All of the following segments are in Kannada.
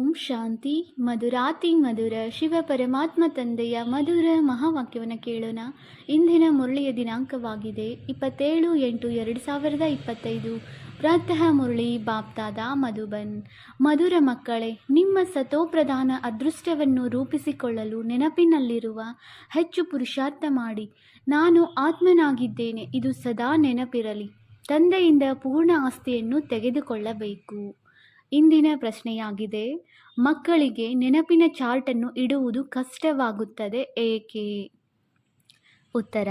ಓಂ ಶಾಂತಿ. ಮಧುರಾತಿ ಮಧುರ ಶಿವ ಪರಮಾತ್ಮ ತಂದೆಯ ಮಧುರ ಮಹಾವಾಕ್ಯವನ್ನು ಕೇಳೋಣ. ಇಂದಿನ ಮುರಳಿಯ ದಿನಾಂಕವಾಗಿದೆ 27/8/2025. ಪ್ರಾತಃ ಮುರಳಿ ಬಾಪ್ತಾದ ಮಧುಬನ್. ಮಧುರ ಮಕ್ಕಳೇ, ನಿಮ್ಮ ಸತೋಪ್ರಧಾನ ಅದೃಷ್ಟವನ್ನು ರೂಪಿಸಿಕೊಳ್ಳಲು ನೆನಪಿನಲ್ಲಿರುವ ಹೆಚ್ಚು ಪುರುಷಾರ್ಥ ಮಾಡಿ. ನಾನು ಆತ್ಮನಾಗಿದ್ದೇನೆ, ಇದು ಸದಾ ನೆನಪಿರಲಿ. ತಂದೆಯಿಂದ ಪೂರ್ಣ ಆಸ್ತಿಯನ್ನು ತೆಗೆದುಕೊಳ್ಳಬೇಕು. ಇಂದಿನ ಪ್ರಶ್ನೆಯಾಗಿದೆ, ಮಕ್ಕಳಿಗೆ ನೆನಪಿನ ಚಾರ್ಟನ್ನು ಇಡುವುದು ಕಷ್ಟವಾಗುತ್ತದೆ ಏಕೆ? ಉತ್ತರ: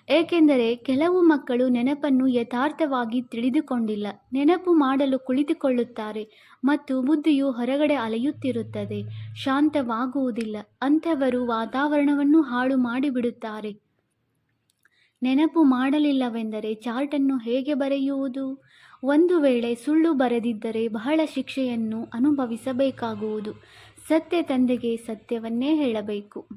ಏಕೆಂದರೆ ಕೆಲವು ಮಕ್ಕಳು ನೆನಪನ್ನು ಯಥಾರ್ಥವಾಗಿ ತಿಳಿದುಕೊಂಡಿಲ್ಲ. ನೆನಪು ಮಾಡಲು ಕುಳಿತುಕೊಳ್ಳುತ್ತಾರೆ ಮತ್ತು ಬುದ್ಧಿಯು ಹೊರಗಡೆ ಅಲೆಯುತ್ತಿರುತ್ತದೆ, ಶಾಂತವಾಗುವುದಿಲ್ಲ. ಅಂಥವರು ವಾತಾವರಣವನ್ನು ಹಾಳು ಮಾಡಿಬಿಡುತ್ತಾರೆ. ನೆನಪು ಮಾಡಲಿಲ್ಲವೆಂದರೆ ಚಾರ್ಟನ್ನು ಹೇಗೆ ಬರೆಯುವುದು? ಒಂದು ವೇಳೆ ಸುಳ್ಳು ಬರೆದಿದ್ದರೆ ಬಹಳ ಶಿಕ್ಷೆಯನ್ನು ಅನುಭವಿಸಬೇಕಾಗುವುದು. ಸತ್ಯ ತಂದೆಗೆ ಸತ್ಯವನ್ನೇ ಹೇಳಬೇಕು.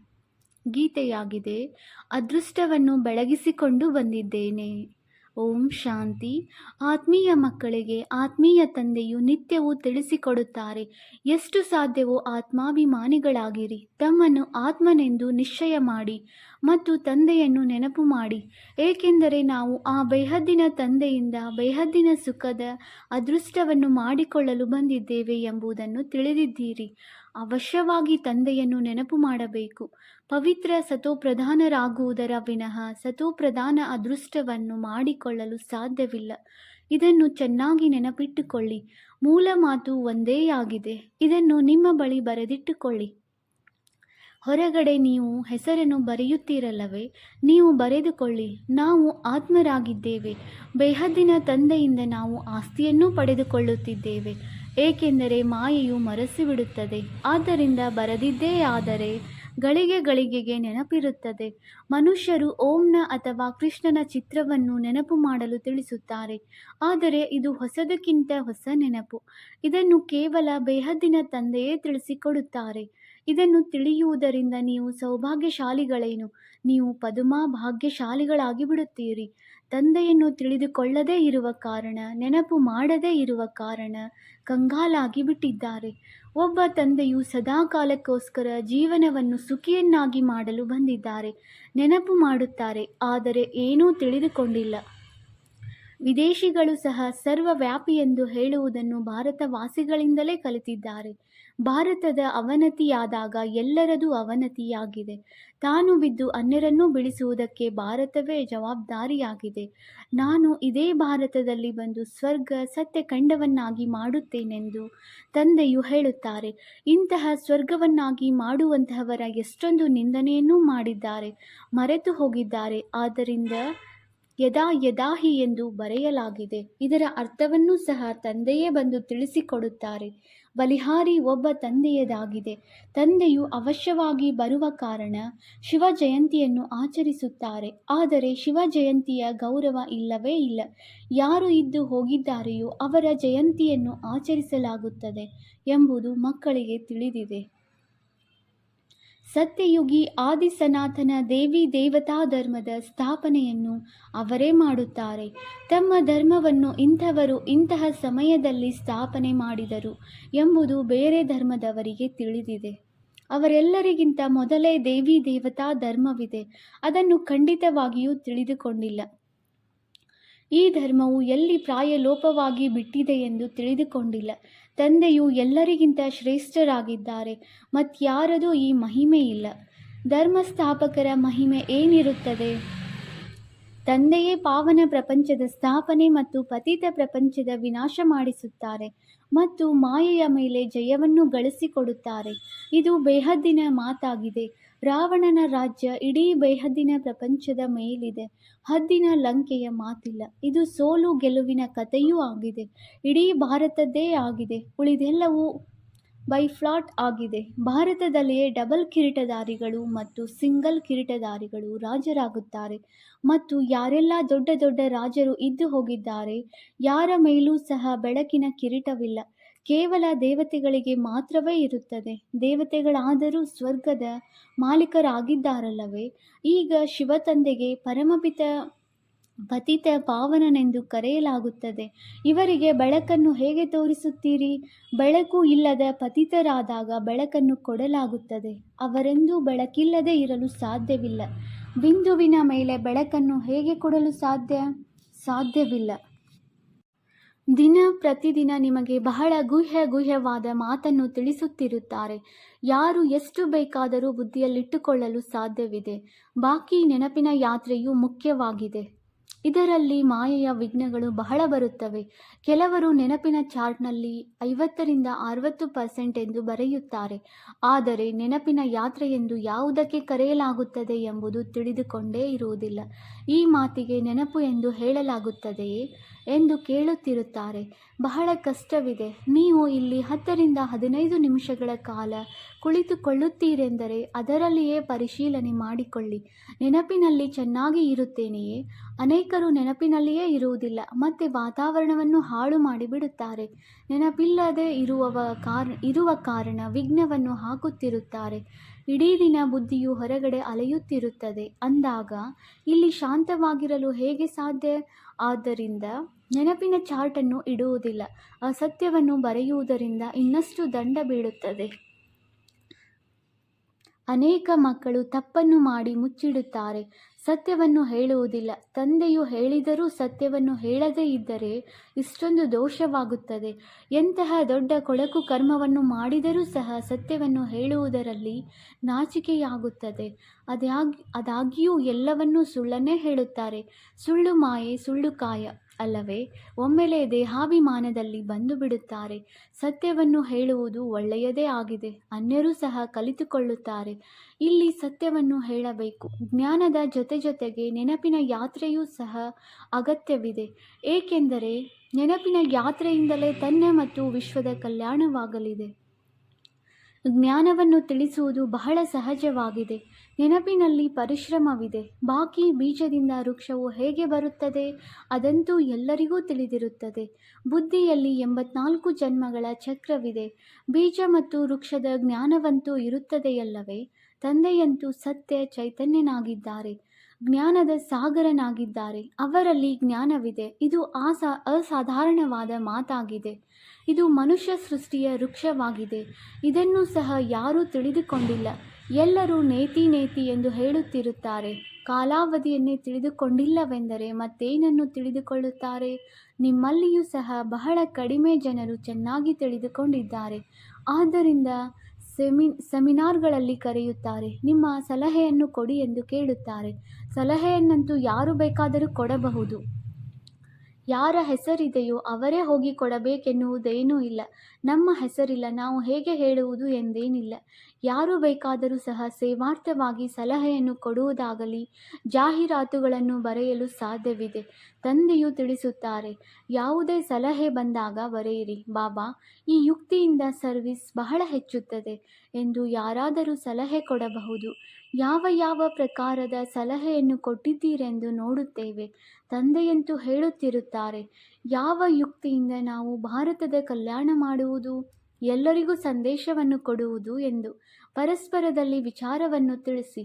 ಗೀತೆಯಾಗಿದೆ, ಅದೃಷ್ಟವನ್ನು ಬೆಳಗಿಸಿಕೊಂಡು ಬಂದಿದ್ದೇನೆ. ಓಂ ಶಾಂತಿ. ಆತ್ಮೀಯ ಮಕ್ಕಳಿಗೆ ಆತ್ಮೀಯ ತಂದೆಯು ನಿತ್ಯವೂ ತಿಳಿಸಿಕೊಡುತ್ತಾರೆ, ಎಷ್ಟು ಸಾಧ್ಯವೋ ಆತ್ಮಾಭಿಮಾನಿಗಳಾಗಿರಿ. ತಮ್ಮನ್ನು ಆತ್ಮನೆಂದು ನಿಶ್ಚಯ ಮಾಡಿ ಮತ್ತು ತಂದೆಯನ್ನು ನೆನಪು ಮಾಡಿ, ಏಕೆಂದರೆ ನಾವು ಆ ಬೇಹದ್ದಿನ ತಂದೆಯಿಂದ ಬೇಹದ್ದಿನ ಸುಖದ ಅದೃಷ್ಟವನ್ನು ಮಾಡಿಕೊಳ್ಳಲು ಬಂದಿದ್ದೇವೆ ಎಂಬುದನ್ನು ತಿಳಿದಿದ್ದೀರಿ. ಅವಶ್ಯವಾಗಿ ತಂದೆಯನ್ನು ನೆನಪು ಮಾಡಬೇಕು. ಪವಿತ್ರ ಸತೋಪ್ರಧಾನರಾಗುವುದರ ವಿನಃ ಸತೋಪ್ರಧಾನ ಅದೃಷ್ಟವನ್ನು ಮಾಡಿಕೊಳ್ಳಲು ಸಾಧ್ಯವಿಲ್ಲ. ಇದನ್ನು ಚೆನ್ನಾಗಿ ನೆನಪಿಟ್ಟುಕೊಳ್ಳಿ. ಮೂಲ ಮಾತು ಒಂದೇ ಆಗಿದೆ. ಇದನ್ನು ನಿಮ್ಮ ಬಳಿ ಬರೆದಿಟ್ಟುಕೊಳ್ಳಿ. ಹೊರಗಡೆ ನೀವು ಹೆಸರನ್ನು ಬರೆಯುತ್ತೀರಲ್ಲವೇ, ನೀವು ಬರೆದುಕೊಳ್ಳಿ, ನಾವು ಆತ್ಮರಾಗಿದ್ದೇವೆ. ಬೇಹದ್ದಿನ ತಂದೆಯಿಂದ ನಾವು ಆಸ್ತಿಯನ್ನು ಪಡೆದುಕೊಳ್ಳುತ್ತಿದ್ದೇವೆ. ಏಕೆಂದರೆ ಮಾಯೆಯು ಮರೆಸಿಬಿಡುತ್ತದೆ. ಆದ್ದರಿಂದ ಬರೆದಿದ್ದೇ ಆದರೆ ಗಳಿಗೆಗೆ ನೆನಪಿರುತ್ತದೆ. ಮನುಷ್ಯರು ಓಂನ ಅಥವಾ ಕೃಷ್ಣನ ಚಿತ್ರವನ್ನು ನೆನಪು ಮಾಡಲು ತಿಳಿಸುತ್ತಾರೆ, ಆದರೆ ಇದು ಹೊಸದಕ್ಕಿಂತ ಹೊಸ ನೆನಪು. ಇದನ್ನು ಕೇವಲ ಬೇಹದ್ದಿನ ತಂದೆಯೇ ತಿಳಿಸಿಕೊಡುತ್ತಾರೆ. ಇದನ್ನು ತಿಳಿಯುವುದರಿಂದ ನೀವು ಸೌಭಾಗ್ಯಶಾಲಿಗಳೇನು, ನೀವು ಪದುಮಾ ಭಾಗ್ಯಶಾಲಿಗಳಾಗಿ ಬಿಡುತ್ತೀರಿ. ತಂದೆಯನ್ನು ತಿಳಿದುಕೊಳ್ಳದೇ ಇರುವ ಕಾರಣ, ನೆನಪು ಮಾಡದೇ ಇರುವ ಕಾರಣ ಕಂಗಾಲಾಗಿ ಬಿಟ್ಟಿದ್ದಾರೆ. ಒಬ್ಬ ತಂದೆಯು ಸದಾಕಾಲಕ್ಕೋಸ್ಕರ ಜೀವನವನ್ನು ಸುಖಿಯನ್ನಾಗಿ ಮಾಡಲು ಬಂದಿದ್ದಾರೆ. ನೆನಪು ಮಾಡುತ್ತಾರೆ, ಆದರೆ ಏನೂ ತಿಳಿದುಕೊಂಡಿಲ್ಲ. ವಿದೇಶಿಗಳು ಸಹ ಸರ್ವವ್ಯಾಪಿ ಎಂದು ಹೇಳುವುದನ್ನು ಭಾರತವಾಸಿಗಳಿಂದಲೇ ಕಲಿತಿದ್ದಾರೆ. ಭಾರತದ ಅವನತಿಯಾದಾಗ ಎಲ್ಲರದೂ ಅವನತಿಯಾಗಿದೆ. ತಾನು ಬಿದ್ದು ಅನ್ಯರನ್ನು ಬಿಡಿಸುವುದಕ್ಕೆ ಭಾರತವೇ ಜವಾಬ್ದಾರಿಯಾಗಿದೆ. ನಾನು ಇದೇ ಭಾರತದಲ್ಲಿ ಬಂದು ಸ್ವರ್ಗ ಸತ್ಯಖಂಡವನ್ನಾಗಿ ಮಾಡುತ್ತೇನೆಂದು ತಂದೆಯು ಹೇಳುತ್ತಾರೆ. ಇಂತಹ ಸ್ವರ್ಗವನ್ನಾಗಿ ಮಾಡುವಂತಹವರ ಎಷ್ಟೊಂದು ನಿಂದನೆಯನ್ನೂ ಮಾಡಿದ್ದಾರೆ, ಮರೆತು ಹೋಗಿದ್ದಾರೆ. ಆದ್ದರಿಂದ ಯದಾ ಯದಾಹಿ ಎಂದು ಬರೆಯಲಾಗಿದೆ. ಇದರ ಅರ್ಥವನ್ನೂ ಸಹ ತಂದೆಯೇ ಬಂದು ತಿಳಿಸಿಕೊಡುತ್ತಾರೆ. ಬಲಿಹಾರಿ ಒಬ್ಬ ತಂದೆಯದಾಗಿದೆ. ತಂದೆಯು ಅವಶ್ಯವಾಗಿ ಬರುವ ಕಾರಣ ಶಿವ ಜಯಂತಿಯನ್ನು ಆಚರಿಸುತ್ತಾರೆ. ಆದರೆ ಶಿವ ಜಯಂತಿಯ ಗೌರವ ಇಲ್ಲವೇ ಇಲ್ಲ. ಯಾರು ಇದ್ದು ಹೋಗಿದ್ದಾರೆಯೋ ಅವರ ಜಯಂತಿಯನ್ನು ಆಚರಿಸಲಾಗುತ್ತದೆ ಎಂಬುದು ಮಕ್ಕಳಿಗೆ ತಿಳಿದಿದೆ. ಸತ್ಯಯುಗಿ ಆದಿ ಸನಾತನ ದೇವಿ ದೇವತಾ ಧರ್ಮದ ಸ್ಥಾಪನೆಯನ್ನು ಅವರೇ ಮಾಡುತ್ತಾರೆ. ತಮ್ಮ ಧರ್ಮವನ್ನು ಇಂಥವರು ಇಂತಹ ಸಮಯದಲ್ಲಿ ಸ್ಥಾಪನೆ ಮಾಡಿದರು ಎಂಬುದು ಬೇರೆ ಧರ್ಮದವರಿಗೆ ತಿಳಿದಿದೆ. ಅವರೆಲ್ಲರಿಗಿಂತ ಮೊದಲೇ ದೇವಿ ದೇವತಾ ಧರ್ಮವಿದೆ. ಅದನ್ನು ಖಂಡಿತವಾಗಿಯೂ ತಿಳಿದುಕೊಂಡಿಲ್ಲ. ಈ ಧರ್ಮವು ಎಲ್ಲಿ ಪ್ರಾಯಲೋಪವಾಗಿ ಬಿಟ್ಟಿದೆ ಎಂದು ತಿಳಿದುಕೊಂಡಿಲ್ಲ. ತಂದೆಯು ಎಲ್ಲರಿಗಿಂತ ಶ್ರೇಷ್ಠರಾಗಿದ್ದಾರೆ. ಮತ್ಯಾರದೂ ಈ ಮಹಿಮೆ ಇಲ್ಲ. ಧರ್ಮಸ್ಥಾಪಕರ ಮಹಿಮೆ ಏನಿರುತ್ತದೆ? ತಂದೆಯೇ ಪಾವನ ಪ್ರಪಂಚದ ಸ್ಥಾಪನೆ ಮತ್ತು ಪತಿತ ಪ್ರಪಂಚದ ವಿನಾಶ ಮಾಡಿಸುತ್ತಾರೆ ಮತ್ತು ಮಾಯೆಯ ಮೇಲೆ ಜಯವನ್ನು ಗಳಿಸಿಕೊಡುತ್ತಾರೆ. ಇದು ಬೇಹದ್ದಿನ ಮಾತಾಗಿದೆ. ರಾವಣನ ರಾಜ್ಯ ಇಡೀ ಬೇಹದ್ದಿನ ಪ್ರಪಂಚದ ಮೇಲಿದೆ. ಹದ್ದಿನ ಲಂಕೆಯ ಮಾತಿಲ್ಲ. ಇದು ಸೋಲು ಗೆಲುವಿನ ಕಥೆಯೂ ಆಗಿದೆ. ಇಡೀ ಭಾರತದ್ದೇ ಆಗಿದೆ. ಉಳಿದೆಲ್ಲವೂ ಬೈಫ್ಲಾಟ್ ಆಗಿದೆ. ಭಾರತದಲ್ಲಿಯೇ ಡಬಲ್ ಕಿರೀಟಧಾರಿಗಳು ಮತ್ತು ಸಿಂಗಲ್ ಕಿರೀಟಧಾರಿಗಳು ರಾಜರಾಗುತ್ತಾರೆ. ಮತ್ತು ಯಾರೆಲ್ಲ ದೊಡ್ಡ ದೊಡ್ಡ ರಾಜರು ಇದ್ದು ಹೋಗಿದ್ದಾರೆ, ಯಾರ ಮೇಲೂ ಸಹ ಬೆಳಕಿನ ಕಿರೀಟವಿಲ್ಲ. ಕೇವಲ ದೇವತೆಗಳಿಗೆ ಮಾತ್ರವೇ ಇರುತ್ತದೆ. ದೇವತೆಗಳಾದರೂ ಸ್ವರ್ಗದ ಮಾಲೀಕರಾಗಿದ್ದಾರಲ್ಲವೇ? ಈಗ ಶಿವತಂದೆಗೆ ಪರಮಪಿತ ಪತಿತ ಪಾವನನೆಂದು ಕರೆಯಲಾಗುತ್ತದೆ. ಇವರಿಗೆ ಬೆಳಕನ್ನು ಹೇಗೆ ತೋರಿಸುತ್ತೀರಿ? ಬೆಳಕು ಇಲ್ಲದ ಪತಿತರಾದಾಗ ಬೆಳಕನ್ನು ಕೊಡಲಾಗುತ್ತದೆ. ಅವರೆಂದೂ ಬೆಳಕಿಲ್ಲದೆ ಇರಲು ಸಾಧ್ಯವಿಲ್ಲ. ಬಿಂದುವಿನ ಮೇಲೆ ಬೆಳಕನ್ನು ಹೇಗೆ ಕೊಡಲು ಸಾಧ್ಯವಿಲ್ಲ. ದಿನ ಪ್ರತಿದಿನ ನಿಮಗೆ ಬಹಳ ಗುಹ್ಯವಾದ ಮಾತನ್ನು ತಿಳಿಸುತ್ತಿರುತ್ತಾರೆ. ಯಾರು ಎಷ್ಟು ಬೇಕಾದರೂ ಬುದ್ಧಿಯಲ್ಲಿಟ್ಟುಕೊಳ್ಳಲು ಸಾಧ್ಯವಿದೆ. ಬಾಕಿ ನೆನಪಿನ ಯಾತ್ರೆಯು ಮುಖ್ಯವಾಗಿದೆ. ಇದರಲ್ಲಿ ಮಾಯೆಯ ವಿಘ್ನಗಳು ಬಹಳ ಬರುತ್ತವೆ. ಕೆಲವರು ನೆನಪಿನ ಚಾರ್ಟ್ನಲ್ಲಿ 50-60% ಎಂದು ಬರೆಯುತ್ತಾರೆ. ಆದರೆ ನೆನಪಿನ ಯಾತ್ರೆಯೆಂದು ಯಾವುದಕ್ಕೆ ಕರೆಯಲಾಗುತ್ತದೆ ಎಂಬುದು ತಿಳಿದುಕೊಂಡೇ ಇರುವುದಿಲ್ಲ. ಈ ಮಾತಿಗೆ ನೆನಪು ಎಂದು ಹೇಳಲಾಗುತ್ತದೆಯೇ ಎಂದು ಕೇಳುತ್ತಿರುತ್ತಾರೆ. ಬಹಳ ಕಷ್ಟವಿದೆ. ನೀವು ಇಲ್ಲಿ 10-15 ನಿಮಿಷಗಳ ಕಾಲ ಕುಳಿತುಕೊಳ್ಳುತ್ತೀರೆಂದರೆ ಅದರಲ್ಲಿಯೇ ಪರಿಶೀಲನೆ ಮಾಡಿಕೊಳ್ಳಿ. ನೆನಪಿನಲ್ಲಿ ಚೆನ್ನಾಗಿ ಇರುತ್ತೇನೆಯೇ? ಅನೇಕರು ನೆನಪಿನಲ್ಲಿಯೇ ಇರುವುದಿಲ್ಲ, ಮತ್ತೆ ವಾತಾವರಣವನ್ನು ಹಾಳು ಮಾಡಿಬಿಡುತ್ತಾರೆ. ನೆನಪಿಲ್ಲದೆ ಇರುವ ಕಾರಣ ವಿಘ್ನವನ್ನು ಹಾಕುತ್ತಿರುತ್ತಾರೆ. ಇಡೀ ದಿನ ಬುದ್ಧಿಯು ಹೊರಗಡೆ ಅಲೆಯುತ್ತಿರುತ್ತದೆ. ಅಂದಾಗ ಇಲ್ಲಿ ಶಾಂತವಾಗಿರಲು ಹೇಗೆ ಸಾಧ್ಯ? ಆದ್ದರಿಂದ ನೆನಪಿನ ಚಾರ್ಟನ್ನು ಇಡುವುದಿಲ್ಲ. ಅಸತ್ಯವನ್ನು ಬರೆಯುವುದರಿಂದ ಇನ್ನಷ್ಟು ದಂಡ ಬೀಳುತ್ತದೆ. ಅನೇಕ ಮಕ್ಕಳು ತಪ್ಪನ್ನು ಮಾಡಿ ಮುಚ್ಚಿಡುತ್ತಾರೆ. ಸತ್ಯವನ್ನು ಹೇಳುವುದಿಲ್ಲ. ತಂದೆಯು ಹೇಳಿದರೂ ಸತ್ಯವನ್ನು ಹೇಳದೇ ಇದ್ದರೆ ಇಷ್ಟೊಂದು ದೋಷವಾಗುತ್ತದೆ. ಎಂತಹ ದೊಡ್ಡ ಕೊಳಕು ಕರ್ಮವನ್ನು ಮಾಡಿದರೂ ಸಹ ಸತ್ಯವನ್ನು ಹೇಳುವುದರಲ್ಲಿ ನಾಚಿಕೆಯಾಗುತ್ತದೆ. ಆದಾಗ್ಯೂ ಎಲ್ಲವನ್ನೂ ಸುಳ್ಳನ್ನೇ ಹೇಳುತ್ತಾರೆ. ಸುಳ್ಳು ಮಾಯೆ, ಸುಳ್ಳು ಕಾಯ ಅಲ್ಲವೇ? ಒಮ್ಮೆಲೆ ದೇಹಾಭಿಮಾನದಲ್ಲಿ ಬಂದು ಬಿಡುತ್ತಾರೆ. ಸತ್ಯವನ್ನು ಹೇಳುವುದು ಒಳ್ಳೆಯದೇ ಆಗಿದೆ. ಅನ್ಯರೂ ಸಹ ಕಲಿತುಕೊಳ್ಳುತ್ತಾರೆ. ಇಲ್ಲಿ ಸತ್ಯವನ್ನು ಹೇಳಬೇಕು. ಜ್ಞಾನದ ಜೊತೆಗೆ ನೆನಪಿನ ಯಾತ್ರೆಯೂ ಸಹ ಅಗತ್ಯವಿದೆ. ಏಕೆಂದರೆ ನೆನಪಿನ ಯಾತ್ರೆಯಿಂದಲೇ ತನ್ನ ಮತ್ತು ವಿಶ್ವದ ಕಲ್ಯಾಣವಾಗಲಿದೆ. ಜ್ಞಾನವನ್ನು ತಿಳಿಸುವುದು ಬಹಳ ಸಹಜವಾಗಿದೆ. ನೆನಪಿನಲ್ಲಿ ಪರಿಶ್ರಮವಿದೆ. ಬಾಕಿ ಬೀಜದಿಂದ ವೃಕ್ಷವು ಹೇಗೆ ಬರುತ್ತದೆ ಅದಂತೂ ಎಲ್ಲರಿಗೂ ತಿಳಿದಿರುತ್ತದೆ. ಬುದ್ಧಿಯಲ್ಲಿ 84 ಜನ್ಮಗಳ ಚಕ್ರವಿದೆ. ಬೀಜ ಮತ್ತು ವೃಕ್ಷದ ಜ್ಞಾನವಂತೂ ಇರುತ್ತದೆಯಲ್ಲವೇ? ತಂದೆಯಂತೂ ಸತ್ಯ ಚೈತನ್ಯನಾಗಿದ್ದಾರೆ, ಜ್ಞಾನದ ಸಾಗರನಾಗಿದ್ದಾರೆ. ಅವರಲ್ಲಿ ಜ್ಞಾನವಿದೆ. ಇದು ಅಸಾಧಾರಣವಾದ ಮಾತಾಗಿದೆ. ಇದು ಮನುಷ್ಯ ಸೃಷ್ಟಿಯ ವೃಕ್ಷವಾಗಿದೆ. ಇದನ್ನು ಸಹ ಯಾರೂ ತಿಳಿದುಕೊಂಡಿಲ್ಲ. ಎಲ್ಲರೂ ನೇತಿ ಎಂದು ಹೇಳುತ್ತಿರುತ್ತಾರೆ. ಕಾಲಾವಧಿಯನ್ನೇ ತಿಳಿದುಕೊಂಡಿಲ್ಲವೆಂದರೆ ಮತ್ತೇನನ್ನು ತಿಳಿದುಕೊಳ್ಳುತ್ತಾರೆ? ನಿಮ್ಮಲ್ಲಿಯೂ ಸಹ ಬಹಳ ಕಡಿಮೆ ಜನರು ಚೆನ್ನಾಗಿ ತಿಳಿದುಕೊಂಡಿದ್ದಾರೆ. ಆದ್ದರಿಂದ ಸೆಮಿನಾರ್ಗಳಲ್ಲಿ ಕರೆಯುತ್ತಾರೆ. ನಿಮ್ಮ ಸಲಹೆಯನ್ನು ಕೊಡಿ ಎಂದು ಕೇಳುತ್ತಾರೆ. ಸಲಹೆಯನ್ನಂತೂ ಯಾರು ಬೇಕಾದರೂ ಕೊಡಬಹುದು. ಯಾರ ಹೆಸರಿದೆಯೋ ಅವರೇ ಹೋಗಿ ಕೊಡಬೇಕೆನ್ನುವುದೇನೂ ಇಲ್ಲ. ನಮ್ಮ ಹೆಸರಿಲ್ಲ, ನಾವು ಹೇಗೆ ಹೇಳುವುದು ಎಂದೇನಿಲ್ಲ. ಯಾರು ಬೇಕಾದರೂ ಸಹ ಸೇವಾರ್ಥವಾಗಿ ಸಲಹೆಯನ್ನು ಕೊಡುವುದಾಗಲಿ ಜಾಹೀರಾತುಗಳನ್ನು ಬರೆಯಲು ಸಾಧ್ಯವಿದೆ. ತಂದೆಯು ತಿಳಿಸುತ್ತಾರೆ, ಯಾವುದೇ ಸಲಹೆ ಬಂದಾಗ ಬರೆಯಿರಿ. ಬಾಬಾ, ಈ ಯುಕ್ತಿಯಿಂದ ಸರ್ವಿಸ್ ಬಹಳ ಹೆಚ್ಚುತ್ತದೆ ಎಂದು ಯಾರಾದರೂ ಸಲಹೆ ಕೊಡಬಹುದು. ಯಾವ ಪ್ರಕಾರದ ಸಲಹೆಯನ್ನು ಕೊಟ್ಟಿದ್ದೀರೆಂದು ನೋಡುತ್ತೇವೆ. ತಂದೆಯಂತೂ ಹೇಳುತ್ತಿರುತ್ತಾರೆ, ಯಾವ ಯುಕ್ತಿಯಿಂದ ನಾವು ಭಾರತದ ಕಲ್ಯಾಣ ಮಾಡುವುದು, ಎಲ್ಲರಿಗೂ ಸಂದೇಶವನ್ನು ಕೊಡುವುದು ಎಂದು. ಪರಸ್ಪರದಲ್ಲಿ ವಿಚಾರವನ್ನು ತಿಳಿಸಿ,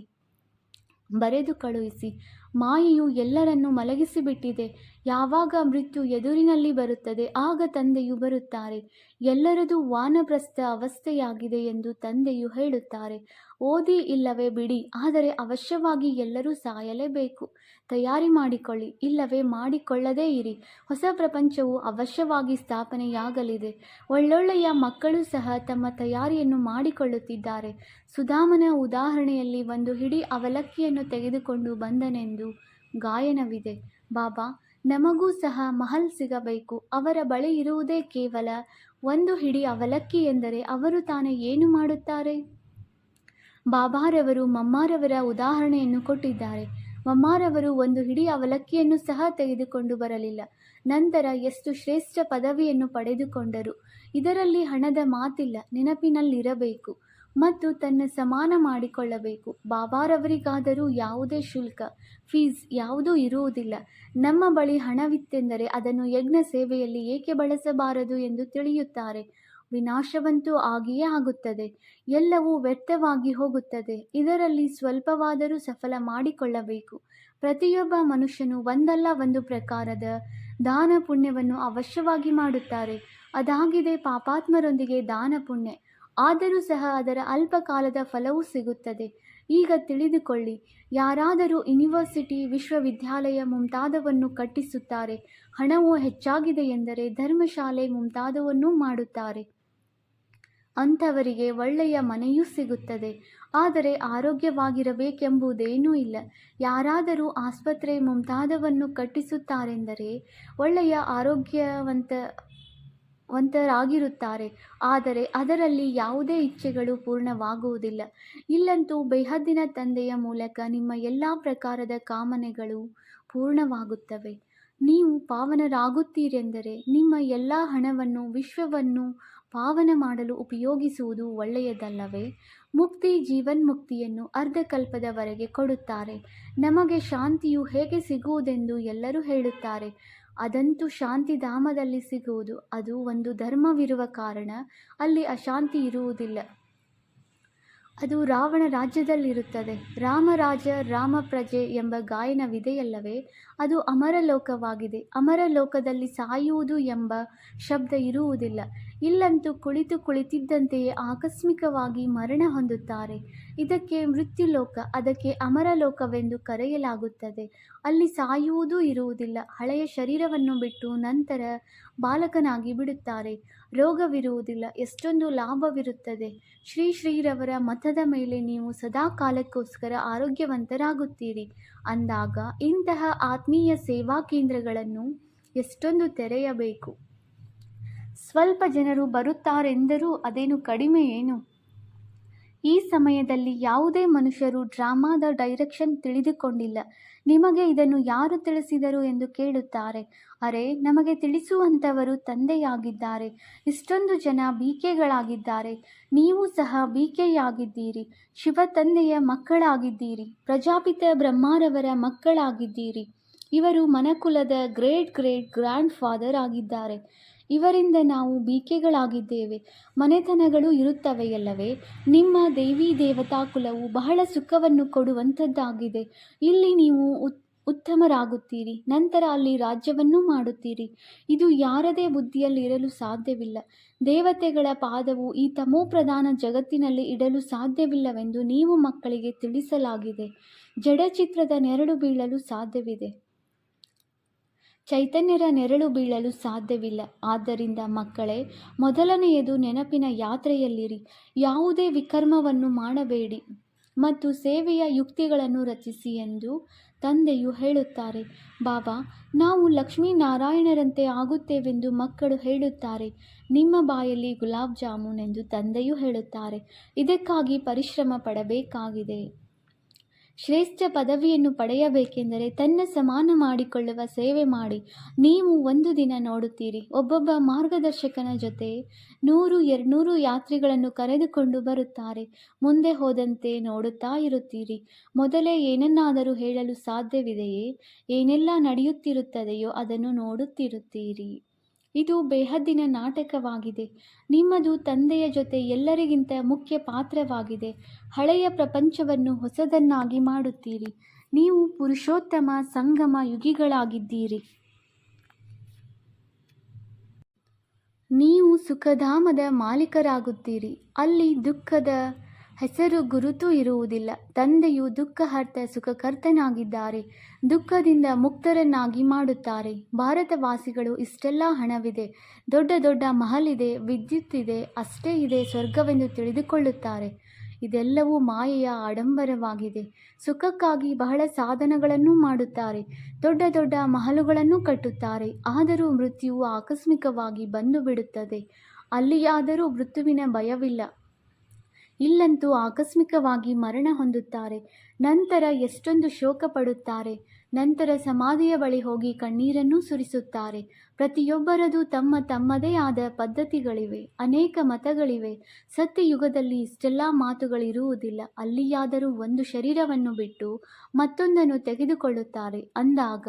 ಬರೆದು ಕಳುಹಿಸಿ. ಮಾಯೆಯು ಎಲ್ಲರನ್ನೂ ಮಲಗಿಸಿಬಿಟ್ಟಿದೆ. ಯಾವಾಗ ಮೃತ್ಯು ಎದುರಿನಲ್ಲಿ ಬರುತ್ತದೆ ಆಗ ತಂದೆಯು ಬರುತ್ತಾರೆ. ಎಲ್ಲರದು ವಾನಪ್ರಸ್ಥ ಅವಸ್ಥೆಯಾಗಿದೆ ಎಂದು ತಂದೆಯು ಹೇಳುತ್ತಾರೆ. ಓದಿ ಇಲ್ಲವೇ ಬಿಡಿ, ಆದರೆ ಅವಶ್ಯವಾಗಿ ಎಲ್ಲರೂ ಸಾಯಲೇಬೇಕು. ತಯಾರಿ ಮಾಡಿಕೊಳ್ಳಿ, ಇಲ್ಲವೇ ಮಾಡಿಕೊಳ್ಳದೇ ಇರಿ. ಹೊಸ ಪ್ರಪಂಚವು ಅವಶ್ಯವಾಗಿ ಸ್ಥಾಪನೆಯಾಗಲಿದೆ. ಒಳ್ಳೊಳ್ಳೆಯ ಮಕ್ಕಳು ಸಹ ತಮ್ಮ ತಯಾರಿಯನ್ನು ಮಾಡಿಕೊಳ್ಳುತ್ತಿದ್ದಾರೆ. ಸುಧಾಮನ ಉದಾಹರಣೆಯಲ್ಲಿ ಒಂದು ಹಿಡಿ ಅವಲಕ್ಕಿಯನ್ನು ತೆಗೆದುಕೊಂಡು ಬಂದನೆಂದು ಗಾಯನವಿದೆ. ಬಾಬಾ, ನಮಗೂ ಸಹ ಮಹಲ್ ಸಿಗಬೇಕು. ಅವರ ಬಳಿ ಇರುವುದೇ ಕೇವಲ ಒಂದು ಹಿಡಿ ಅವಲಕ್ಕಿ ಎಂದರೆ ಅವರು ತಾನೇ ಏನು ಮಾಡುತ್ತಾರೆ? ಬಾಬಾರವರು ಮಮ್ಮಾರವರ ಉದಾಹರಣೆಯನ್ನು ಕೊಟ್ಟಿದ್ದಾರೆ. ಮಮ್ಮಾರವರು ಒಂದು ಹಿಡಿ ಅವಲಕ್ಕಿಯನ್ನು ಸಹ ತೆಗೆದುಕೊಂಡು ಬರಲಿಲ್ಲ. ನಂತರ ಎಷ್ಟು ಶ್ರೇಷ್ಠ ಪದವಿಯನ್ನು ಪಡೆದುಕೊಂಡರು. ಇದರಲ್ಲಿ ಹಣದ ಮಾತಿಲ್ಲ. ನೆನಪಿನಲ್ಲಿರಬೇಕು ಮತ್ತು ತನ್ನ ಸಮಾನ ಮಾಡಿಕೊಳ್ಳಬೇಕು. ಬಾಬಾರವರಿಗಾದರೂ ಯಾವುದೇ ಶುಲ್ಕ, ಫೀಸ್ ಯಾವುದೂ ಇರುವುದಿಲ್ಲ. ನಮ್ಮ ಬಳಿ ಹಣವಿತ್ತೆಂದರೆ ಅದನ್ನು ಯಜ್ಞ ಸೇವೆಯಲ್ಲಿ ಏಕೆ ಬಳಸಬಾರದು ಎಂದು ತಿಳಿಯುತ್ತಾರೆ. ವಿನಾಶವಂತೂ ಆಗಿಯೇ ಆಗುತ್ತದೆ. ಎಲ್ಲವೂ ವ್ಯರ್ಥವಾಗಿ ಹೋಗುತ್ತದೆ. ಇದರಲ್ಲಿ ಸ್ವಲ್ಪವಾದರೂ ಸಫಲ ಮಾಡಿಕೊಳ್ಳಬೇಕು. ಪ್ರತಿಯೊಬ್ಬ ಮನುಷ್ಯನು ಒಂದಲ್ಲ ಒಂದು ಪ್ರಕಾರದ ದಾನ ಪುಣ್ಯವನ್ನು ಅವಶ್ಯವಾಗಿ ಮಾಡುತ್ತಾರೆ. ಅದಾಗಿದೆ ಪಾಪಾತ್ಮರೊಂದಿಗೆ ದಾನ ಪುಣ್ಯ. ಆದರೂ ಸಹ ಅದರ ಅಲ್ಪ ಕಾಲದ ಫಲವೂ ಸಿಗುತ್ತದೆ. ಈಗ ತಿಳಿದುಕೊಳ್ಳಿ, ಯಾರಾದರೂ ಯೂನಿವರ್ಸಿಟಿ, ವಿಶ್ವವಿದ್ಯಾಲಯ ಮುಂತಾದವನ್ನು ಕಟ್ಟಿಸುತ್ತಾರೆ. ಹಣವು ಹೆಚ್ಚಾಗಿದೆ ಎಂದರೆ ಧರ್ಮಶಾಲೆ ಮುಂತಾದವನ್ನೂ ಮಾಡುತ್ತಾರೆ. ಅಂಥವರಿಗೆ ಒಳ್ಳೆಯ ಮನೆಯೂ ಸಿಗುತ್ತದೆ. ಆದರೆ ಆರೋಗ್ಯವಾಗಿರಬೇಕೆಂಬುದೇನೂ ಇಲ್ಲ. ಯಾರಾದರೂ ಆಸ್ಪತ್ರೆ ಮುಂತಾದವನ್ನು ಕಟ್ಟಿಸುತ್ತಾರೆಂದರೆ ಒಳ್ಳೆಯ ಆರೋಗ್ಯವಂತರಾಗಿರುತ್ತಾರೆ. ಆದರೆ ಅದರಲ್ಲಿ ಯಾವುದೇ ಇಚ್ಛೆಗಳು ಪೂರ್ಣವಾಗುವುದಿಲ್ಲ. ಇಲ್ಲಂತೂ ಬೇಹದ್ದಿನ ತಂದೆಯ ಮೂಲಕ ನಿಮ್ಮ ಎಲ್ಲ ಪ್ರಕಾರದ ಕಾಮನೆಗಳು ಪೂರ್ಣವಾಗುತ್ತವೆ. ನೀವು ಪಾವನರಾಗುತ್ತೀರೆಂದರೆ ನಿಮ್ಮ ಎಲ್ಲ ಹಣವನ್ನು ವಿಶ್ವವನ್ನು ಪಾವನ ಮಾಡಲು ಉಪಯೋಗಿಸುವುದು ಒಳ್ಳೆಯದಲ್ಲವೇ? ಮುಕ್ತಿ, ಜೀವನ್ಮುಕ್ತಿಯನ್ನು ಅರ್ಧಕಲ್ಪದವರೆಗೆ ಕೊಡುತ್ತಾರೆ. ನಮಗೆ ಶಾಂತಿಯು ಹೇಗೆ ಸಿಗುವುದೆಂದು ಎಲ್ಲರೂ ಹೇಳುತ್ತಾರೆ. ಅದಂತೂ ಶಾಂತಿಧಾಮದಲ್ಲಿ ಸಿಗುವುದು. ಅದು ಒಂದು ಧರ್ಮವಿರುವ ಕಾರಣ ಅಲ್ಲಿ ಅಶಾಂತಿ ಇರುವುದಿಲ್ಲ. ಅದು ರಾವಣ ರಾಜ್ಯದಲ್ಲಿರುತ್ತದೆ. ರಾಮರಾಜ ರಾಮ ಪ್ರಜೆ ಎಂಬ ಗಾಯನವಿದೆಯಲ್ಲವೇ? ಅದು ಅಮರಲೋಕವಾಗಿದೆ. ಅಮರಲೋಕದಲ್ಲಿ ಸಾಯುವುದು ಎಂಬ ಶಬ್ದ ಇರುವುದಿಲ್ಲ. ಇಲ್ಲಂತೂ ಕುಳಿತಿದ್ದಂತೆಯೇ ಆಕಸ್ಮಿಕವಾಗಿ ಮರಣ ಹೊಂದುತ್ತಾರೆ. ಇದಕ್ಕೆ ಮೃತ್ಯುಲೋಕ, ಅದಕ್ಕೆ ಅಮರಲೋಕವೆಂದು ಕರೆಯಲಾಗುತ್ತದೆ. ಅಲ್ಲಿ ಸಾಯುವುದೂ ಇರುವುದಿಲ್ಲ. ಹಳೆಯ ಶರೀರವನ್ನು ಬಿಟ್ಟು ನಂತರ ಬಾಲಕನಾಗಿ ಬಿಡುತ್ತಾರೆ. ರೋಗವಿರುವುದಿಲ್ಲ. ಎಷ್ಟೊಂದು ಲಾಭವಿರುತ್ತದೆ. ಶ್ರೀರವರ ಮತದ ಮೇಲೆ ನೀವು ಸದಾ ಕಾಲಕ್ಕೋಸ್ಕರ ಆರೋಗ್ಯವಂತರಾಗುತ್ತೀರಿ. ಅಂದಾಗ ಇಂತಹ ಆತ್ಮೀಯ ಸೇವಾ ಕೇಂದ್ರಗಳನ್ನು ಎಷ್ಟೊಂದು ತೆರೆಯಬೇಕು. ಸ್ವಲ್ಪ ಜನರು ಬರುತ್ತಾರೆಂದರೂ ಅದೇನು ಕಡಿಮೆ ಏನು? ಈ ಸಮಯದಲ್ಲಿ ಯಾವುದೇ ಮನುಷ್ಯರು ಡ್ರಾಮಾದ ಡೈರೆಕ್ಷನ್ ತಿಳಿದುಕೊಂಡಿಲ್ಲ. ನಿಮಗೆ ಇದನ್ನು ಯಾರು ತಿಳಿಸಿದರು ಎಂದು ಕೇಳುತ್ತಾರೆ. ಅರೆ, ನಮಗೆ ತಿಳಿಸುವಂಥವರು ತಂದೆಯಾಗಿದ್ದಾರೆ. ಇಷ್ಟೊಂದು ಜನ ಬಿಕೆಗಳಾಗಿದ್ದಾರೆ. ನೀವು ಸಹ ಬಿಕೆಯಾಗಿದ್ದೀರಿ. ಶಿವ ತಂದೆಯ ಮಕ್ಕಳಾಗಿದ್ದೀರಿ. ಪ್ರಜಾಪಿತ ಬ್ರಹ್ಮರವರ ಮಕ್ಕಳಾಗಿದ್ದೀರಿ. ಇವರು ಮನಕುಲದ ಗ್ರೇಟ್ ಗ್ರ್ಯಾಂಡ್ ಫಾದರ್ ಆಗಿದ್ದಾರೆ. ಇವರಿಂದ ನಾವು ಬಿಕೆಗಳಾಗಿದ್ದೇವೆ. ಮನೆತನಗಳು ಇರುತ್ತವೆಯಲ್ಲವೇ? ನಿಮ್ಮ ದೇವಿ ದೇವತಾ ಕುಲವು ಬಹಳ ಸುಖವನ್ನು ಕೊಡುವಂಥದ್ದಾಗಿದೆ. ಇಲ್ಲಿ ನೀವು ಉತ್ತಮರಾಗುತ್ತೀರಿ. ನಂತರ ಅಲ್ಲಿ ರಾಜ್ಯವನ್ನೂ ಮಾಡುತ್ತೀರಿ. ಇದು ಯಾರದೇ ಬುದ್ಧಿಯಲ್ಲಿ ಇರಲು ಸಾಧ್ಯವಿಲ್ಲ. ದೇವತೆಗಳ ಪಾದವು ಈ ತಮೋಪ್ರಧಾನ ಜಗತ್ತಿನಲ್ಲಿ ಇಡಲು ಸಾಧ್ಯವಿಲ್ಲವೆಂದು ನೀವು ಮಕ್ಕಳಿಗೆ ತಿಳಿಸಲಾಗಿದೆ. ಜಡಚಿತ್ರದ ನೆರಳು ಬೀಳಲು ಸಾಧ್ಯವಿದೆ, ಚೈತನ್ಯರ ನೆರಳು ಬೀಳಲು ಸಾಧ್ಯವಿಲ್ಲ. ಆದ್ದರಿಂದ ಮಕ್ಕಳೇ, ಮೊದಲನೆಯದು ನೆನಪಿನ ಯಾತ್ರೆಯಲ್ಲಿರಿ. ಯಾವುದೇ ವಿಕರ್ಮವನ್ನು ಮಾಡಬೇಡಿ ಮತ್ತು ಸೇವೆಯ ಯುಕ್ತಿಗಳನ್ನು ರಚಿಸಿ ಎಂದು ತಂದೆಯು ಹೇಳುತ್ತಾರೆ. ಬಾಬಾ, ನಾವು ಲಕ್ಷ್ಮೀನಾರಾಯಣರಂತೆ ಆಗುತ್ತೇವೆಂದು ಮಕ್ಕಳು ಹೇಳುತ್ತಾರೆ. ನಿಮ್ಮ ಬಾಯಲ್ಲಿ ಗುಲಾಬ್ ಜಾಮೂನ್ ಎಂದು ತಂದೆಯು ಹೇಳುತ್ತಾರೆ. ಇದಕ್ಕಾಗಿ ಪರಿಶ್ರಮ ಪಡಬೇಕಾಗಿದೆ. ಶ್ರೇಷ್ಠ ಪದವಿಯನ್ನು ಪಡೆಯಬೇಕೆಂದರೆ ತನ್ನ ಸಮಾನ ಮಾಡಿಕೊಳ್ಳುವ ಸೇವೆ ಮಾಡಿ. ನೀವು ಒಂದು ದಿನ ನೋಡುತ್ತೀರಿ, ಒಬ್ಬೊಬ್ಬ ಮಾರ್ಗದರ್ಶಕನ ಜೊತೆ 100-200 ಯಾತ್ರಿಗಳನ್ನು ಕರೆದುಕೊಂಡು ಬರುತ್ತಾರೆ. ಮುಂದೆ ಹೋದಂತೆ ನೋಡುತ್ತಾ ಇರುತ್ತೀರಿ. ಮೊದಲೇ ಏನನ್ನಾದರೂ ಹೇಳಲು ಸಾಧ್ಯವಿದೆಯೇ? ಏನೆಲ್ಲ ನಡೆಯುತ್ತಿರುತ್ತದೆಯೋ ಅದನ್ನು ನೋಡುತ್ತಿರುತ್ತೀರಿ. ಇದು ಬೇಹದ್ದಿನ ನಾಟಕವಾಗಿದೆ. ನಿಮ್ಮದು ತಂದೆಯ ಜೊತೆ ಎಲ್ಲರಿಗಿಂತ ಮುಖ್ಯ ಪಾತ್ರವಾಗಿದೆ. ಹಳೆಯ ಪ್ರಪಂಚವನ್ನು ಹೊಸದನ್ನಾಗಿ ಮಾಡುತ್ತೀರಿ. ನೀವು ಪುರುಷೋತ್ತಮ ಸಂಗಮ ಯುಗಿಗಳಾಗಿದ್ದೀರಿ. ನೀವು ಸುಖಧಾಮದ ಮಾಲೀಕರಾಗುತ್ತೀರಿ. ಅಲ್ಲಿ ದುಃಖದ ಹೆಸರು ಗುರುತು ಇರುವುದಿಲ್ಲ. ತಂದೆಯು ದುಃಖಹರ್ತ ಸುಖಕರ್ತನಾಗಿದ್ದಾರೆ. ದುಃಖದಿಂದ ಮುಕ್ತರನ್ನಾಗಿ ಮಾಡುತ್ತಾರೆ. ಭಾರತವಾಸಿಗಳು ಇಷ್ಟೆಲ್ಲ ಹಣವಿದೆ, ದೊಡ್ಡ ದೊಡ್ಡ ಮಹಲಿದೆ, ವಿದ್ಯುತ್ ಇದೆ, ಅಷ್ಟೇ ಇದೆ ಸ್ವರ್ಗವೆಂದು ತಿಳಿದುಕೊಳ್ಳುತ್ತಾರೆ. ಇದೆಲ್ಲವೂ ಮಾಯೆಯ ಆಡಂಬರವಾಗಿದೆ. ಸುಖಕ್ಕಾಗಿ ಬಹಳ ಸಾಧನಗಳನ್ನು ಮಾಡುತ್ತಾರೆ, ದೊಡ್ಡ ದೊಡ್ಡ ಮಹಲುಗಳನ್ನು ಕಟ್ಟುತ್ತಾರೆ. ಆದರೂ ಮೃತ್ಯುವು ಆಕಸ್ಮಿಕವಾಗಿ ಬಂದು ಬಿಡುತ್ತದೆ. ಅಲ್ಲಿಯಾದರೂ ಮೃತ್ಯುವಿನ ಭಯವಿಲ್ಲ. ಇಲ್ಲಂತೂ ಆಕಸ್ಮಿಕವಾಗಿ ಮರಣ ಹೊಂದುತ್ತಾರೆ. ನಂತರ ಎಷ್ಟೊಂದು ಶೋಕ ಪಡುತ್ತಾರೆ. ನಂತರ ಸಮಾಧಿಯ ಬಳಿ ಹೋಗಿ ಕಣ್ಣೀರನ್ನೂ ಸುರಿಸುತ್ತಾರೆ. ಪ್ರತಿಯೊಬ್ಬರದು ತಮ್ಮದೇ ಆದ ಪದ್ಧತಿಗಳಿವೆ, ಅನೇಕ ಮತಗಳಿವೆ. ಸತ್ಯಯುಗದಲ್ಲಿ ಇಷ್ಟೆಲ್ಲ ಮಾತುಗಳಿರುವುದಿಲ್ಲ. ಅಲ್ಲಿಯಾದರೂ ಒಂದು ಶರೀರವನ್ನು ಬಿಟ್ಟು ಮತ್ತೊಂದನ್ನು ತೆಗೆದುಕೊಳ್ಳುತ್ತಾರೆ. ಅಂದಾಗ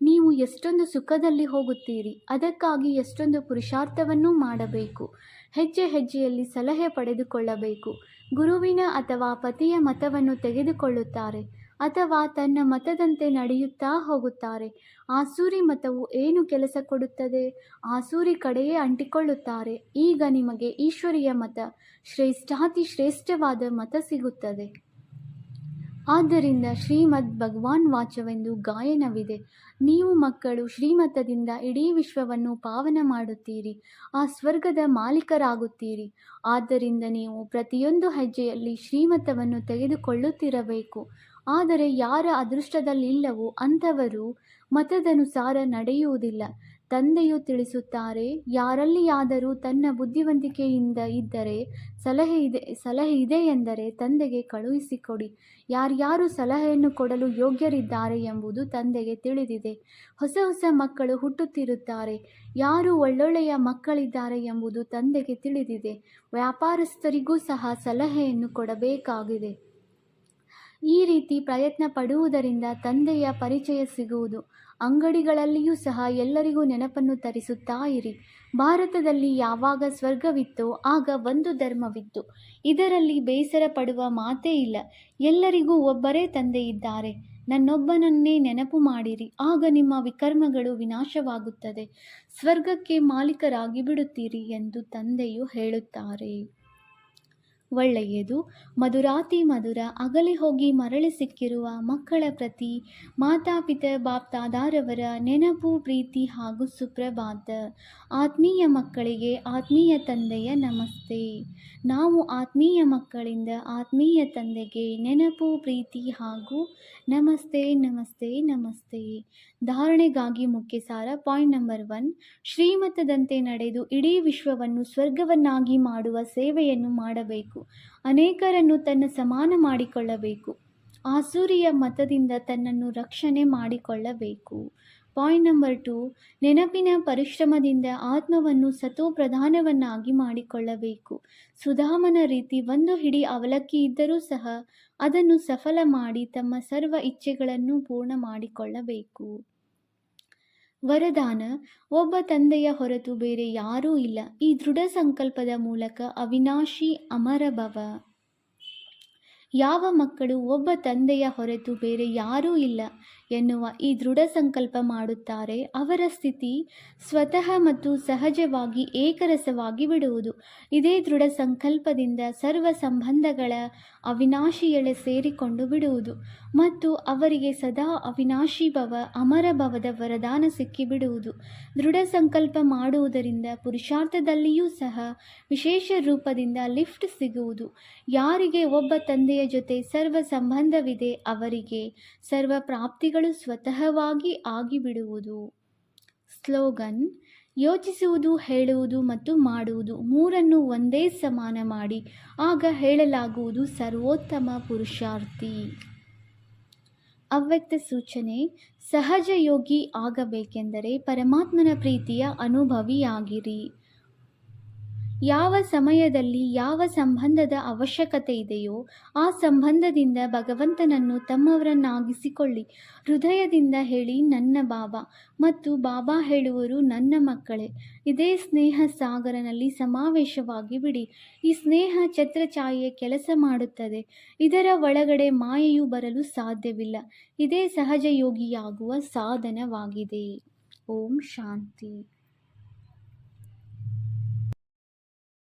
ನೀವು ಎಷ್ಟೊಂದು ಸುಖದಲ್ಲಿ ಹೋಗುತ್ತೀರಿ. ಅದಕ್ಕಾಗಿ ಎಷ್ಟೊಂದು ಪುರುಷಾರ್ಥವನ್ನೂ ಮಾಡಬೇಕು. ಹೆಜ್ಜೆ ಹೆಜ್ಜೆಯಲ್ಲಿ ಸಲಹೆ ಪಡೆದುಕೊಳ್ಳಬೇಕು. ಗುರುವಿನ ಅಥವಾ ಪತಿಯ ಮತವನ್ನು ತೆಗೆದುಕೊಳ್ಳುತ್ತಾರೆ ಅಥವಾ ತನ್ನ ಮತದಂತೆ ನಡೆಯುತ್ತಾ ಹೋಗುತ್ತಾರೆ. ಆಸೂರಿ ಮತವು ಏನು ಕೆಲಸ ಕೊಡುತ್ತದೆ? ಆಸೂರಿ ಕಡೆಯೇ ಅಂಟಿಕೊಳ್ಳುತ್ತಾರೆ. ಈಗ ನಿಮಗೆ ಈಶ್ವರೀಯ ಮತ, ಶ್ರೇಷ್ಠಾತಿ ಶ್ರೇಷ್ಠವಾದ ಮತ ಸಿಗುತ್ತದೆ. ಆದ್ದರಿಂದ ಶ್ರೀಮದ್ ಭಗವಾನ್ ವಾಚವೆಂದು ಗಾಯನವಿದೆ. ನೀವು ಮಕ್ಕಳು ಶ್ರೀಮತದಿಂದ ಇಡೀ ವಿಶ್ವವನ್ನು ಪಾವನ ಮಾಡುತ್ತೀರಿ, ಆ ಸ್ವರ್ಗದ ಮಾಲೀಕರಾಗುತ್ತೀರಿ. ಆದ್ದರಿಂದ ನೀವು ಪ್ರತಿಯೊಂದು ಹೆಜ್ಜೆಯಲ್ಲಿ ಶ್ರೀಮತವನ್ನು ತೆಗೆದುಕೊಳ್ಳುತ್ತಿರಬೇಕು. ಆದರೆ ಯಾರ ಅದೃಷ್ಟದಲ್ಲಿಲ್ಲವೋ ಅಂಥವರು ಮತದನುಸಾರ ನಡೆಯುವುದಿಲ್ಲ. ತಂದೆಯು ತಿಳಿಸುತ್ತಾರೆ, ಯಾರಲ್ಲಿಯಾದರೂ ತನ್ನ ಬುದ್ಧಿವಂತಿಕೆಯಿಂದ ಇದ್ದರೆ ಸಲಹೆ ಇದೆ ಎಂದರೆ ತಂದೆಗೆ ಕಳುಹಿಸಿಕೊಡಿ. ಯಾರ್ಯಾರು ಸಲಹೆಯನ್ನು ಕೊಡಲು ಯೋಗ್ಯರಿದ್ದಾರೆ ಎಂಬುದು ತಂದೆಗೆ ತಿಳಿದಿದೆ. ಹೊಸ ಹೊಸ ಮಕ್ಕಳು ಹುಟ್ಟುತ್ತಿರುತ್ತಾರೆ. ಯಾರು ಒಳ್ಳೊಳ್ಳೆಯ ಮಕ್ಕಳಿದ್ದಾರೆ ಎಂಬುದು ತಂದೆಗೆ ತಿಳಿದಿದೆ. ವ್ಯಾಪಾರಸ್ಥರಿಗೂ ಸಹ ಸಲಹೆಯನ್ನು ಕೊಡಬೇಕಾಗಿದೆ. ಈ ರೀತಿ ಪ್ರಯತ್ನ ಪಡುವುದರಿಂದ ತಂದೆಯ ಪರಿಚಯ ಸಿಗುವುದು. ಅಂಗಡಿಗಳಲ್ಲಿಯೂ ಸಹ ಎಲ್ಲರಿಗೂ ನೆನಪನ್ನು ತರಿಸುತ್ತಾ ಇರಿ. ಭಾರತದಲ್ಲಿ ಯಾವಾಗ ಸ್ವರ್ಗವಿತ್ತೋ ಆಗ ಒಂದು ಧರ್ಮವಿತ್ತು. ಇದರಲ್ಲಿ ಬೇಸರ ಪಡುವ ಮಾತೇ ಇಲ್ಲ. ಎಲ್ಲರಿಗೂ ಒಬ್ಬರೇ ತಂದೆ ಇದ್ದಾರೆ. ನನ್ನೊಬ್ಬನನ್ನೇ ನೆನಪು ಮಾಡಿರಿ, ಆಗ ನಿಮ್ಮ ವಿಕರ್ಮಗಳು ವಿನಾಶವಾಗುತ್ತದೆ, ಸ್ವರ್ಗಕ್ಕೆ ಮಾಲೀಕರಾಗಿ ಬಿಡುತ್ತೀರಿ ಎಂದು ತಂದೆಯು ಹೇಳುತ್ತಾರೆ. ಒಳ್ಳೆಯದು. ಮಧುರಾತಿ ಮಧುರ ಅಗಲಿ ಹೋಗಿ ಮರಳಿ ಸಿಕ್ಕಿರುವ ಮಕ್ಕಳ ಪ್ರತಿ ಮಾತಾಪಿತ ಬಾಪ್ದಾದಾರವರ ನೆನಪು, ಪ್ರೀತಿ ಹಾಗೂ ಸುಪ್ರಭಾತ. ಆತ್ಮೀಯ ಮಕ್ಕಳಿಗೆ ಆತ್ಮೀಯ ತಂದೆಯ ನಮಸ್ತೆ. ನಾವು ಆತ್ಮೀಯ ಮಕ್ಕಳಿಂದ ಆತ್ಮೀಯ ತಂದೆಗೆ ನೆನಪು, ಪ್ರೀತಿ ಹಾಗೂ ನಮಸ್ತೆ ನಮಸ್ತೆ ನಮಸ್ತೆ. ಧಾರಣೆಗಾಗಿ ಮುಖ್ಯ ಸಾರ. ಪಾಯಿಂಟ್ ನಂಬರ್ 1, ಶ್ರೀಮತದಂತೆ ನಡೆದು ಇಡೀ ವಿಶ್ವವನ್ನು ಸ್ವರ್ಗವನ್ನಾಗಿ ಮಾಡುವ ಸೇವೆಯನ್ನು ಮಾಡಬೇಕು. ಅನೇಕರನ್ನು ತನ್ನ ಸಮಾನ ಮಾಡಿಕೊಳ್ಳಬೇಕು. ಆಸೂರಿಯ ಮತದಿಂದ ತನ್ನನ್ನು ರಕ್ಷಣೆ ಮಾಡಿಕೊಳ್ಳಬೇಕು. ಪಾಯಿಂಟ್ ನಂಬರ್ 2, ನೆನಪಿನ ಪರಿಶ್ರಮದಿಂದ ಆತ್ಮವನ್ನು ಸತೋ ಪ್ರಧಾನವನ್ನಾಗಿ ಮಾಡಿಕೊಳ್ಳಬೇಕು. ಸುಧಾಮನ ರೀತಿ ಒಂದು ಹಿಡಿ ಅವಲಕ್ಕಿ ಇದ್ದರೂ ಸಹ ಅದನ್ನು ಸಫಲ ಮಾಡಿ ತಮ್ಮ ಸರ್ವ ಇಚ್ಛೆಗಳನ್ನು ಪೂರ್ಣ ಮಾಡಿಕೊಳ್ಳಬೇಕು. ವರದಾನ: ಒಬ್ಬ ತಂದೆಯ ಹೊರತು ಬೇರೆ ಯಾರೂ ಇಲ್ಲ. ಈ ದೃಢ ಸಂಕಲ್ಪದ ಮೂಲಕ ಅವಿನಾಶಿ ಅಮರ ಭವ. ಯಾವ ಮಕ್ಕಳು ಒಬ್ಬ ತಂದೆಯ ಹೊರತು ಬೇರೆ ಯಾರೂ ಇಲ್ಲ ಎನ್ನುವ ಈ ದೃಢ ಸಂಕಲ್ಪ ಮಾಡುತ್ತಾರೆ, ಅವರ ಸ್ಥಿತಿ ಸ್ವತಃ ಮತ್ತು ಸಹಜವಾಗಿ ಏಕರಸವಾಗಿ ಬಿಡುವುದು. ಇದೇ ದೃಢ ಸಂಕಲ್ಪದಿಂದ ಸರ್ವ ಸಂಬಂಧಗಳ ಅವಿನಾಶಿಯಳೆ ಸೇರಿಕೊಂಡು ಬಿಡುವುದು ಮತ್ತು ಅವರಿಗೆ ಸದಾ ಅವಿನಾಶಿ ಭವ, ಅಮರ ಭವದ ವರದಾನ ಸಿಕ್ಕಿಬಿಡುವುದು. ದೃಢ ಸಂಕಲ್ಪ ಮಾಡುವುದರಿಂದ ಪುರುಷಾರ್ಥದಲ್ಲಿಯೂ ಸಹ ವಿಶೇಷ ರೂಪದಿಂದ ಲಿಫ್ಟ್ ಸಿಗುವುದು. ಯಾರಿಗೆ ಒಬ್ಬ ತಂದೆಯ ಜೊತೆ ಸರ್ವ ಸಂಬಂಧವಿದೆ ಅವರಿಗೆ ಸರ್ವ ಪ್ರಾಪ್ತಿಗಳು ಸ್ವತಃವಾಗಿ ಆಗಿಬಿಡುವುದು. ಸ್ಲೋಗನ್: ಯೋಚಿಸುವುದು, ಹೇಳುವುದು ಮತ್ತು ಮಾಡುವುದು ಮೂರನ್ನು ಒಂದೇ ಸಮಾನ ಮಾಡಿ, ಆಗ ಹೇಳಲಾಗುವುದು ಸರ್ವೋತ್ತಮ ಪುರುಷಾರ್ಥಿ. ಅವ್ಯಕ್ತ ಸೂಚನೆ: ಸಹಜ ಯೋಗಿ ಆಗಬೇಕೆಂದರೆ ಪರಮಾತ್ಮನ ಪ್ರೀತಿಯ ಅನುಭವಿಯಾಗಿರಿ. ಯಾವ ಸಮಯದಲ್ಲಿ ಯಾವ ಸಂಬಂಧದ ಅವಶ್ಯಕತೆ ಇದೆಯೋ ಆ ಸಂಬಂಧದಿಂದ ಭಗವಂತನನ್ನು ತಮ್ಮವರನ್ನಾಗಿಸಿಕೊಳ್ಳಿ. ಹೃದಯದಿಂದ ಹೇಳಿ, ನನ್ನ ಬಾಬಾ, ಮತ್ತು ಬಾಬಾ ಹೇಳುವರು, ನನ್ನ ಮಕ್ಕಳೇ. ಇದೇ ಸ್ನೇಹ ಸಾಗರನಲ್ಲಿ ಸಮಾವೇಶವಾಗಿ ಬಿಡಿ. ಈ ಸ್ನೇಹ ಛತ್ರಛಾಯೆ ಕೆಲಸ ಮಾಡುತ್ತದೆ. ಇದರ ಒಳಗಡೆ ಮಾಯೆಯು ಬರಲು ಸಾಧ್ಯವಿಲ್ಲ. ಇದೇ ಸಹಜ ಯೋಗಿಯಾಗುವ ಸಾಧನವಾಗಿದೆ. ಓಂ ಶಾಂತಿ.